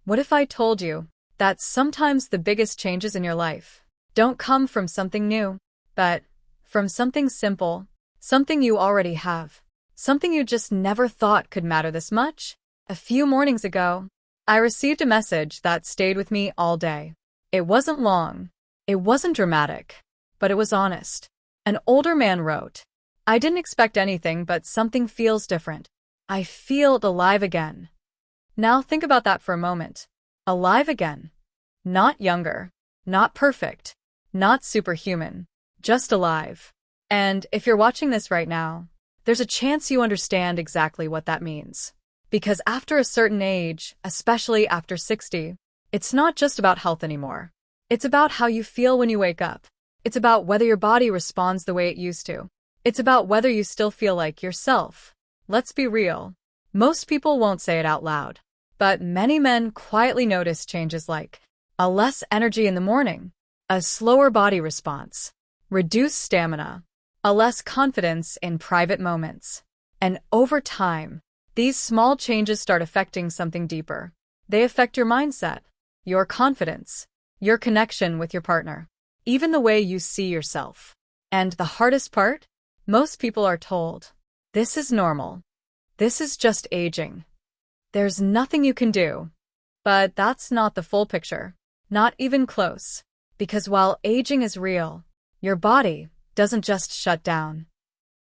What if I told you that sometimes the biggest changes in your life don't come from something new, but from something simple, something you already have, something you just never thought could matter this much? A few mornings ago, I received a message that stayed with me all day. It wasn't long, it wasn't dramatic, but it was honest. An older man wrote, "I didn't expect anything, but something feels different. I feel alive again." Now think about that for a moment. Alive again. Not younger, not perfect, not superhuman, just alive. And if you're watching this right now, there's a chance you understand exactly what that means. Because after a certain age, especially after 60, it's not just about health anymore. It's about how you feel when you wake up. It's about whether your body responds the way it used to. It's about whether you still feel like yourself. Let's be real. Most people won't say it out loud, but many men quietly notice changes like a less energy in the morning, a slower body response, reduced stamina, a less confidence in private moments. And over time, these small changes start affecting something deeper. They affect your mindset, your confidence, your connection with your partner, even the way you see yourself. And the hardest part? Most people are told, this is normal. This is just aging. There's nothing you can do. But that's not the full picture. Not even close. Because while aging is real, your body doesn't just shut down.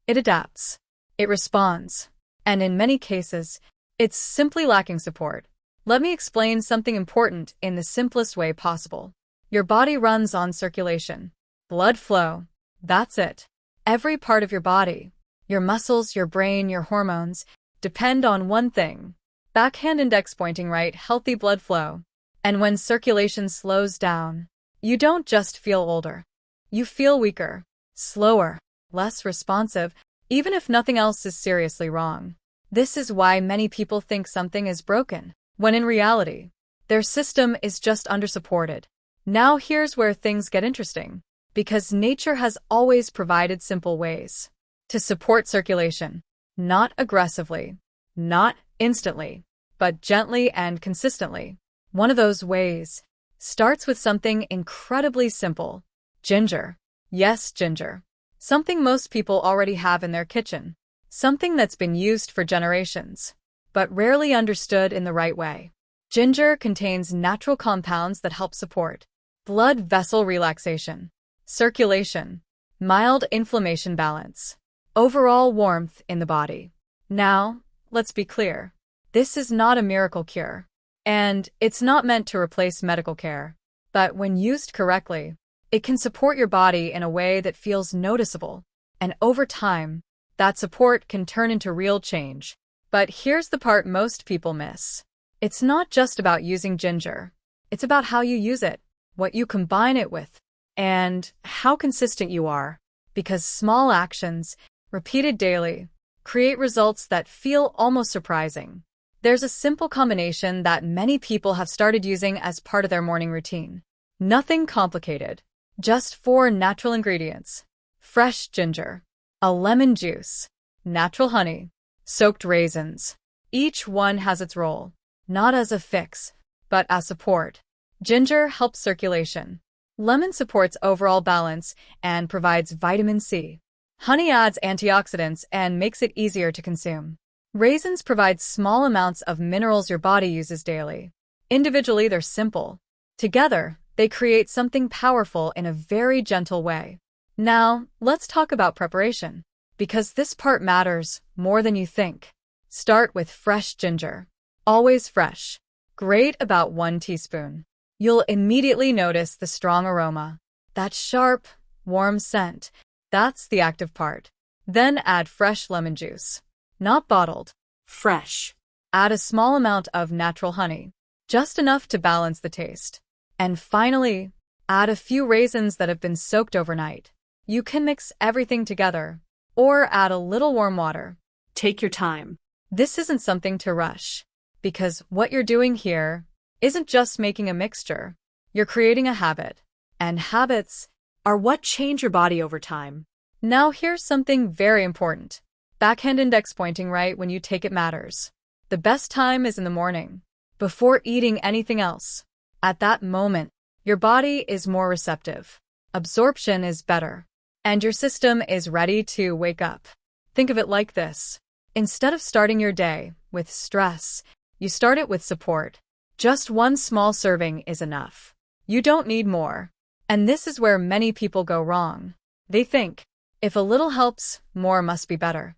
It adapts. It responds. And in many cases, it's simply lacking support. Let me explain something important in the simplest way possible. Your body runs on circulation. Blood flow. That's it. Every part of your body, your muscles, your brain, your hormones, depend on one thing. Backhand index pointing right, healthy blood flow. And when circulation slows down, you don't just feel older. You feel weaker, slower, less responsive, even if nothing else is seriously wrong. This is why many people think something is broken, when in reality, their system is just undersupported. Now here's where things get interesting, because nature has always provided simple ways to support circulation. Not aggressively, not instantly, but gently and consistently. One of those ways starts with something incredibly simple. Ginger. Yes, ginger. Something most people already have in their kitchen. Something that's been used for generations, but rarely understood in the right way. Ginger contains natural compounds that help support blood vessel relaxation, circulation, mild inflammation balance, overall warmth in the body. Now, let's be clear. This is not a miracle cure, and it's not meant to replace medical care. But when used correctly, it can support your body in a way that feels noticeable, and over time, that support can turn into real change. But here's the part most people miss. It's not just about using ginger. It's about how you use it, what you combine it with, and how consistent you are. Because small actions, repeated daily, create results that feel almost surprising. There's a simple combination that many people have started using as part of their morning routine. Nothing complicated. Just 4 natural ingredients. Fresh ginger, a lemon juice, natural honey, soaked raisins. Each one has its role, not as a fix, but as support. Ginger helps circulation. Lemon supports overall balance and provides vitamin C. Honey adds antioxidants and makes it easier to consume. Raisins provide small amounts of minerals your body uses daily. Individually, they're simple. Together, they create something powerful in a very gentle way. Now, let's talk about preparation, because this part matters more than you think. Start with fresh ginger. Always fresh. Grate about 1 teaspoon. You'll immediately notice the strong aroma. That sharp, warm scent. That's the active part. Then add fresh lemon juice. Not bottled. Fresh. Add a small amount of natural honey. Just enough to balance the taste. And finally, add a few raisins that have been soaked overnight. You can mix everything together, or add a little warm water. Take your time. This isn't something to rush, because what you're doing here isn't just making a mixture. You're creating a habit, and habits are what change your body over time. Now here's something very important. Backhand index pointing right when you take it matters. The best time is in the morning, before eating anything else. At that moment, your body is more receptive. Absorption is better. And your system is ready to wake up. Think of it like this. Instead of starting your day with stress, you start it with support. Just one small serving is enough. You don't need more. And this is where many people go wrong. They think, if a little helps, more must be better.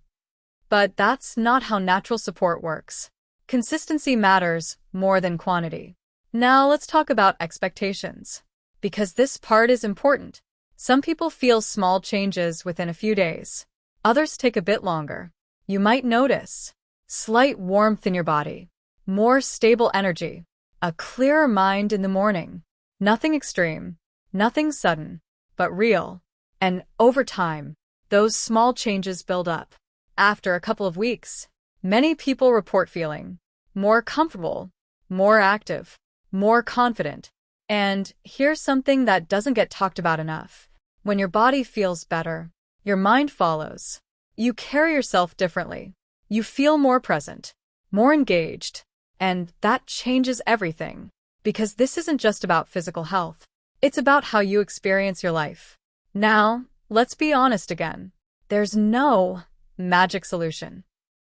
But that's not how natural support works. Consistency matters more than quantity. Now let's talk about expectations. Because this part is important. Some people feel small changes within a few days. Others take a bit longer. You might notice slight warmth in your body, more stable energy, a clearer mind in the morning. Nothing extreme, nothing sudden, but real. And over time, those small changes build up. After a couple of weeks, many people report feeling more comfortable, more active, more confident. And here's something that doesn't get talked about enough. When your body feels better, your mind follows. You carry yourself differently. You feel more present, more engaged. And that changes everything. Because this isn't just about physical health. It's about how you experience your life. Now, let's be honest again. There's no magic solution.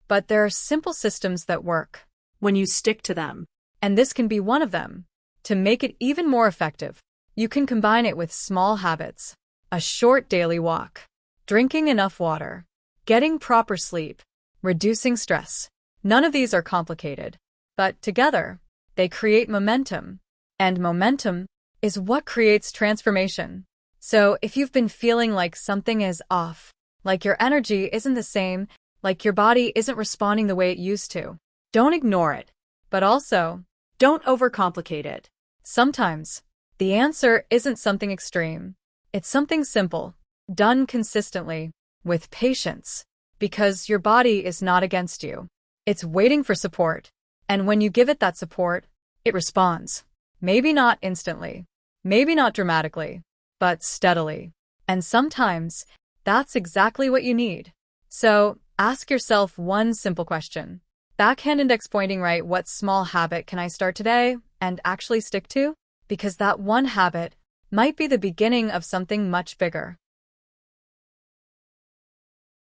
But there are simple systems that work when you stick to them. And this can be one of them. To make it even more effective, you can combine it with small habits. A short daily walk, drinking enough water, getting proper sleep, reducing stress. None of these are complicated. But together, they create momentum. And momentum is what creates transformation. So if you've been feeling like something is off, like your energy isn't the same, like your body isn't responding the way it used to, don't ignore it. But also, don't overcomplicate it. Sometimes, the answer isn't something extreme. It's something simple, done consistently, with patience. Because your body is not against you. It's waiting for support. And when you give it that support, it responds. Maybe not instantly, maybe not dramatically, but steadily. And sometimes, that's exactly what you need. So, ask yourself one simple question. Backhand index pointing right, what small habit can I start today and actually stick to? Because that one habit might be the beginning of something much bigger.